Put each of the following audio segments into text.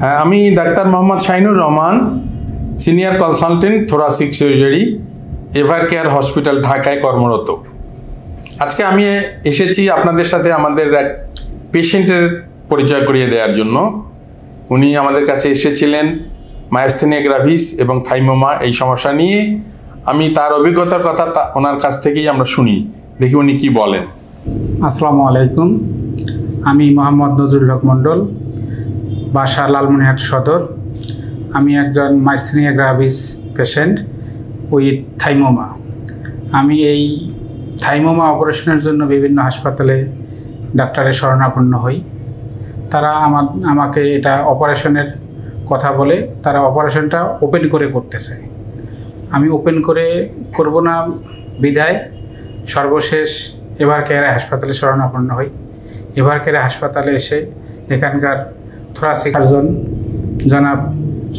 হ্যাঁ, আমি doctor Mohammad Shahinur Rahman, senior consultant thoracic surgery, ever care hospital, ঢাকায় কর্মরত। আজকে আমি এসেছি আপনাদের সাথে আমাদের এক পেশেন্টের পরিচয় করিয়ে দেওয়ার জন্য। উনি আমাদের কাছে এসেছিলেন মায়োস্থেনিয়া গ্রাভিস এবং থাইমোমা এই সমস্যা নিয়ে। আমি তার অভিজ্ঞতার কথা ওনার কাছ থেকেই আমরা শুনি, দেখি উনি কি বলেন। আসসালামু আলাইকুম, আমি মোহাম্মদ নজরুল হক মণ্ডল, বাসা লালমনিরহাট সদর। আমি একজন মায়োস্থেনিয়া গ্রাভিস পেশেন্ট উইথ থাইমোমা। আমি এই থাইমোমা অপারেশনের জন্য বিভিন্ন হাসপাতালে ডাক্তারের শরণাপন্ন হই। তারা আমাকে এটা অপারেশনের কথা বলে, তারা অপারেশনটা ওপেন করে করতে চায়। আমি ওপেন করে করব না বিধায় সর্বশেষ এভার কেয়ার হাসপাতালে শরণাপন্ন হই। এভার কেয়ার হাসপাতালে এসে এখানকার থোরাসিক সার্জন জনাব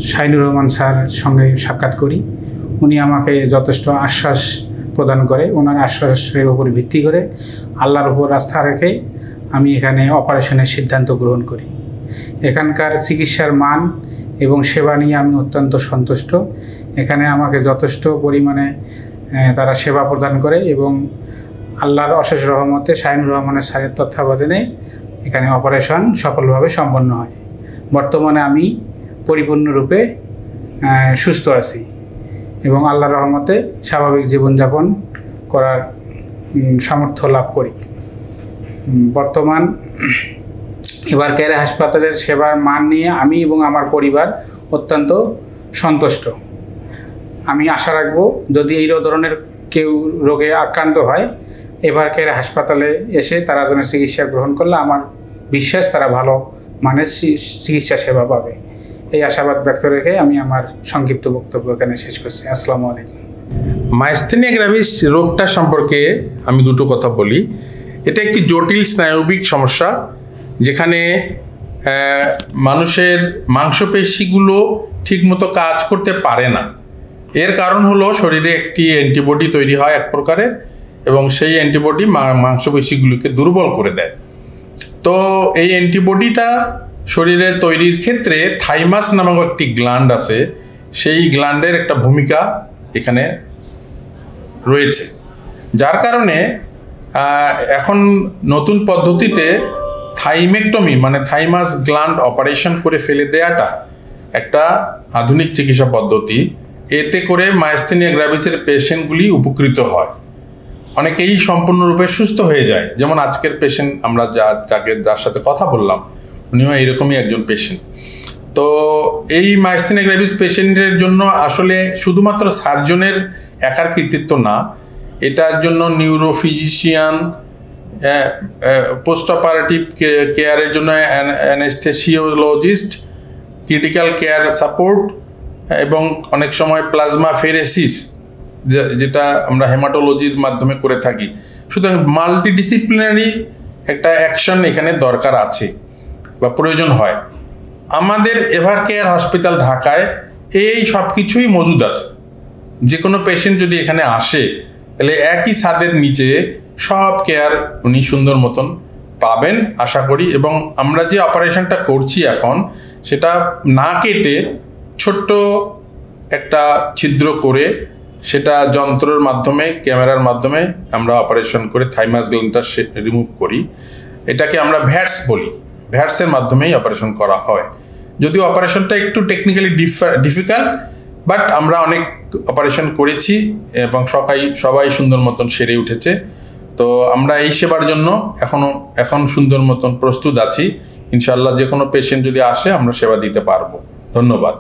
শাহিনুর রহমান স্যার সঙ্গে সাক্ষাৎ করি। উনি আমাকে যথেষ্ট আশ্বাস প্রদান করে। ওনার আশ্বাসের উপর ভিত্তি করে, আল্লাহর উপর আস্থা রেখে আমি এখানে অপারেশনের সিদ্ধান্ত গ্রহণ করি। এখানকার চিকিৎসার মান এবং সেবা নিয়ে আমি অত্যন্ত সন্তুষ্ট। এখানে আমাকে যথেষ্ট পরিমাণে তারা সেবা প্রদান করে এবং আল্লাহর অশেষ রহমতে শাহিনুর রহমানের স্যারের তত্ত্বাবধানে এখানে অপারেশন সফলভাবে সম্পন্ন হয়। বর্তমানে আমি পরিপূর্ণরূপে সুস্থ আছি এবং আল্লাহর রহমতে স্বাভাবিক জীবনযাপন করার সামর্থ্য লাভ করি। বর্তমান এভার কেয়ার হাসপাতালের সেবার মান নিয়ে আমি এবং আমার পরিবার অত্যন্ত সন্তুষ্ট। আমি আশা রাখব, যদি এই ধরনের কেউ রোগে আক্রান্ত হয়, এভার কেয়ার হাসপাতালে এসে তারা যেন চিকিৎসা গ্রহণ করলে আমার বিশ্বাস তারা ভালো মানের চিকিৎসা সেবা পাবে। এই আশাবাদ ব্যক্ত রেখে আমি আমার সংক্ষিপ্ত বক্তব্য এখানে শেষ করছি। আসসালামু আলাইকুম। মায়োস্থেনিয়া গ্রাভিস রোগটা সম্পর্কে আমি দুটো কথা বলি। এটা একটি জটিল স্নায়বিক সমস্যা, যেখানে মানুষের মাংসপেশিগুলো ঠিকমতো কাজ করতে পারে না। এর কারণ হলো শরীরে একটি অ্যান্টিবডি তৈরি হয় এক প্রকারের, এবং সেই অ্যান্টিবডি মাংসপেশিগুলোকে দুর্বল করে দেয়। তো এই অ্যান্টিবডিটা শরীরে তৈরির ক্ষেত্রে থাইমাস নামক একটি গ্ল্যান্ড আছে, সেই গ্ল্যান্ডের একটা ভূমিকা এখানে রয়েছে, যার কারণে এখন নতুন পদ্ধতিতে থাইমেক্টমি মানে থাইমাস গ্ল্যান্ড অপারেশন করে ফেলে দেওয়াটা একটা আধুনিক চিকিৎসা পদ্ধতি। এতে করে মায়োস্থেনিয়া গ্রাভিসের পেশেন্টগুলি উপকৃত হয়, অনেকেই সম্পূর্ণরূপে সুস্থ হয়ে যায়। যেমন আজকের পেশেন্ট আমরা যার সাথে কথা বললাম, উনিও এইরকমই একজন পেশেন্ট। তো এই মায়োস্থেনিয়া গ্রাভিস পেশেন্টের জন্য আসলে শুধুমাত্র সার্জনের একার কৃতিত্ব না, এটার জন্য নিউরোফিজিশিয়ান, পোস্ট অপারেটিভ কেয়ারের জন্য অ্যানেস্থেসিওলজিস্ট, ক্রিটিক্যাল কেয়ার সাপোর্ট এবং অনেক সময় প্লাজমা ফেরেসিস, যেটা আমরা হেমাটোলজির মাধ্যমে করে থাকি। সুতরাং মাল্টিডিসিপ্লিনারি একটা অ্যাকশন এখানে দরকার আছে বা প্রয়োজন হয়। আমাদের এভার কেয়ার হসপিটাল ঢাকায় এই সব কিছুই মজুদ আছে। যে কোনো পেশেন্ট যদি এখানে আসে, তাহলে একই ছাদের নিচে সব কেয়ার উনি সুন্দর মতন পাবেন আশা করি। এবং আমরা যে অপারেশনটা করছি এখন, সেটা না কেটে ছোট্ট একটা ছিদ্র করে সেটা যন্ত্রের মাধ্যমে, ক্যামেরার মাধ্যমে আমরা অপারেশন করে থাইমাস গ্ল্যান্ডটা রিমুভ করি। এটাকে আমরা ভ্যাটস বলি, ভ্যাটসের মাধ্যমেই অপারেশন করা হয়। যদিও অপারেশনটা একটু টেকনিক্যালি ডিফিকাল্ট, বাট আমরা অনেক অপারেশন করেছি এবং সবাই সুন্দর মতন সেরে উঠেছে। তো আমরা এই সেবার জন্য এখন সুন্দর মতন প্রস্তুত আছি। ইনশাআল্লাহ যে কোনো পেশেন্ট যদি আসে, আমরা সেবা দিতে পারবো। ধন্যবাদ।